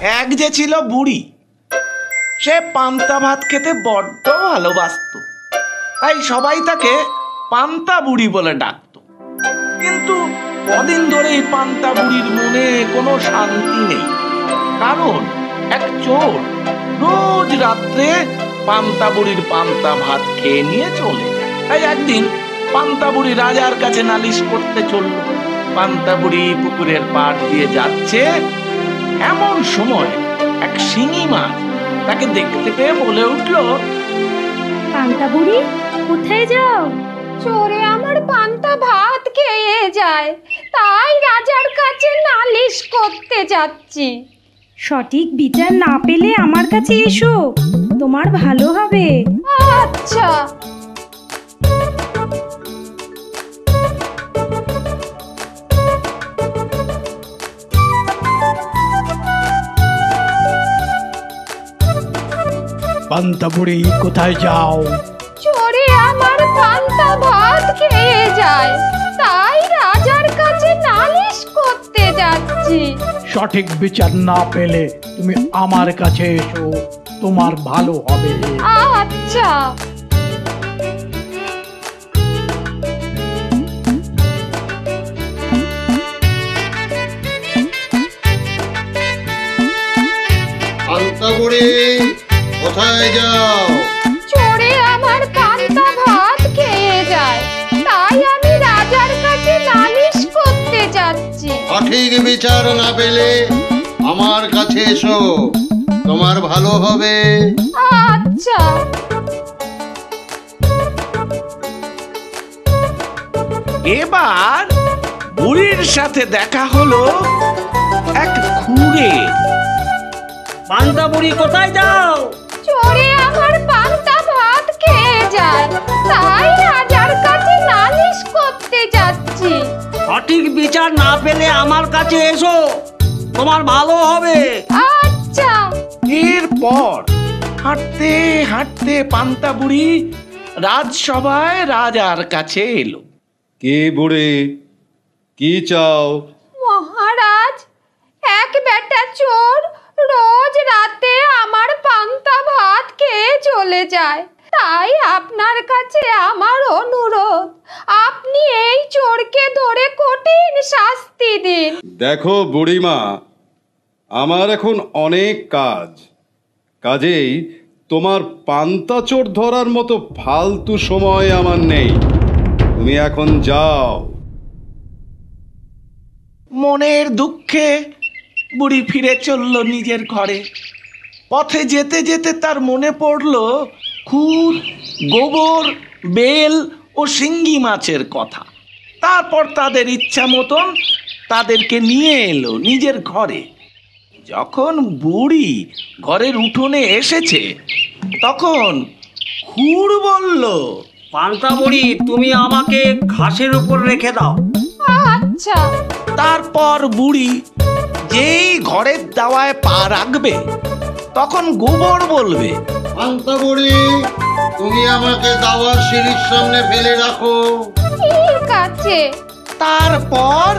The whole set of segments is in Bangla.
এক যে ছিল বুড়ি, সে পান্তা ভাত খেতে বড্ড ভালোবাসত, তাই সবাই তাকে পান্তা বুড়ি বলে ডাকত। কিন্তু কদিন ধরে এই পান্তা বুড়ির মনে কোনো শান্তি নেই, কারণ এক চোর রোজ রাত্রে পান্তা বুড়ির পান্তা ভাত খেয়ে নিয়ে চলে যায়। তাই একদিন পান্তা বুড়ি রাজার কাছে নালিশ করতে চলল। পান্তা বুড়ি পুকুরের পাড় দিয়ে যাচ্ছে, এমন সময় এক শিঙি মাছ তাকে দেখতে পেয়ে বলে উঠল, পান্তা বুড়ি কোথায় যাও? চোরে আমার পান্তা ভাত খেয়ে যায়, তাই রাজার কাছে নালিশ করতে যাচ্ছি। সঠিক বিচার না পেলে আমার কাছে এসো, তোমার ভালো হবে। আচ্ছা। পান্তা বুড়ি কোথায় যাও? চোরে আমার পান্তা ভাত খেয়ে যায়, তাই রাজার কাছে নালিশ করতে যাচ্ছি। সঠিক বিচার না পেলে তুমি আমার কাছে এসো, তোমার ভালো হবে। আচ্ছা। পান্তা বুড়ি কোথায় যাও? চোরে আমার পান্তা ভাত খেয়ে যায়, তাই আমি রাজার কাছে নালিশ করতে যাচ্ছি। সঠিক বিচার না পেলে আমার কাছে এসো, তোমার ভালো হবে। আচ্ছা। এবার বুড়ির সাথে দেখা হলো এক খুঁড়ে। পান্তা বুড়ি কোথায় যাও? চোরে আমার পান্তা ভাত খেয়ে যায়, তাই রাজার কাছে নালিশ করতে যাচ্ছি। সঠিক বিচার না পেলে আমার কাছে এসো, তোমার ভালো হবে। আচ্ছা। এরপর হাঁটতে হাঁটতে পান্তা বুড়ি রাজসভায় রাজার কাছে এলো। কে বুড়ি, কি চাও? মহারাজ, এক বেটা চোর রোজ রাতে আমার পান্তা ভাত খেয়ে চলে যায়, তাই আপনার কাছে আমার অনুরোধ, আপনি এই চোরকে ধরে কঠিন শাস্তি দিন। দেখো বুড়িমা, আমার এখন অনেক কাজ, কাজেই তোমার পান্তা চোর ধরার মতো ফালতু সময় আমার নেই, তুমি এখন যাও। মনের দুঃখে বুড়ি ফিরে চলল নিজের ঘরে। পথে যেতে যেতে তার মনে পড়ল খুর, গোবর, বেল ও শিঙ্গি মাছের কথা। তারপর তাদের ইচ্ছা মতন তাদেরকে নিয়ে এলো নিজের ঘরে। যখন বুড়ি ঘরের উঠোনে এসেছে, তখন খুর বলল, পান্তা বুড়ি তুমি আমাকে ঘাসের উপর রেখে দাও। আচ্ছা। তারপর বুড়ি যেই ঘরের দাওয়ায় পা রাখবে, তখন গোবর বলবে, পান্তা বুড়ি তুমি আমাকে দাওয়ার সিঁড়ির সামনে ফেলে রাখো। ঠিক আছে। তারপর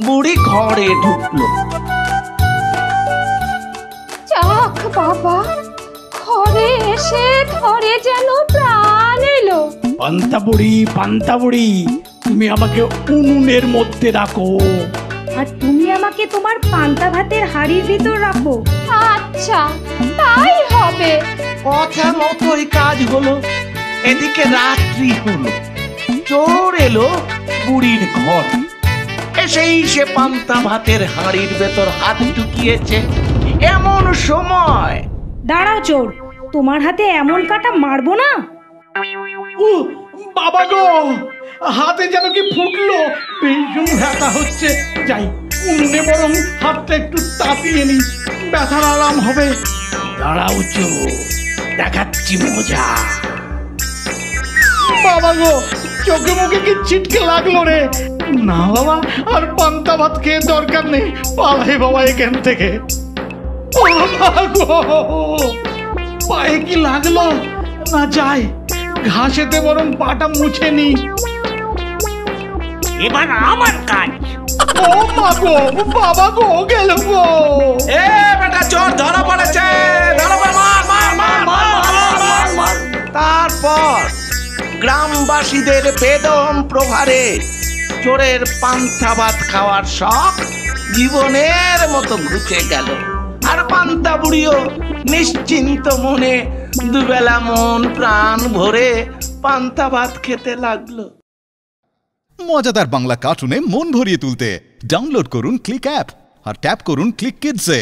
বুড়ি ঘরে ঢুকলো। যাক বাবা, ঘরে এসে ধরে যেন প্রাণ এলো। পান্তা বুড়ি তুমি আমাকে উনুনের মধ্যে রাখো। আর তুমি আমাকে তোমার পান্তা ভাতের হাঁড়ির ভিতর রাখো। আচ্ছা, তাই হবে। কথা মতোই কাজ হলো। এদিকে রাত্রি হলো, চোর এলো বুড়ির ঘর। এসেই সে পান্তা ভাতের হাঁড়ির ভেতর হাত ঢুকিয়েছে। এমন সময়, দাঁড়াও চোর, তোমার হাতে এমন কাটা মারবো না। ও বাবা গো, হাতে যেন কি ফুটলো, ভীষণ ব্যথা হচ্ছে। যাই উনুনে বরং হাতটা একটু তাপিয়ে নি, ব্যথার আরাম হবে। দাঁড়াও চোর, দেখাচ্ছি মজা। বাবা গো, চোখে মুখে কি ছিটকে লাগলো রে। না বাবা, আর পান্তা ভাত খেয়ে দরকার নেই, পালাই বাবা এখান থেকে। বাবা গো, পায়ে কি লাগলো? না যাই, ঘাসেতে বরং পাটা মুছে নি। এবার আমার কাজ। ও মা গো, বাবা গো, গেল গো। এ বেটা চোর ধরা পড়েছে, ধরা পড়ে, মার মার মার মার মার মার মার। তারপর গ্রামবাসীদের বেদম প্রহারে চোরের পান্তা ভাত খাওয়ার শখ জীবনের মতো ঘুচে গেল। আর পান্তা বুড়িও নিশ্চিন্ত মনে দুবেলা মন প্রাণ ভরে পান্তা ভাত খেতে লাগলো। মজাদার বাংলা কার্টুনে মন ভরিয়ে তুলতে ডাউনলোড করুন ক্লিক অ্যাপ আর ট্যাপ করুন ক্লিক কিডসে।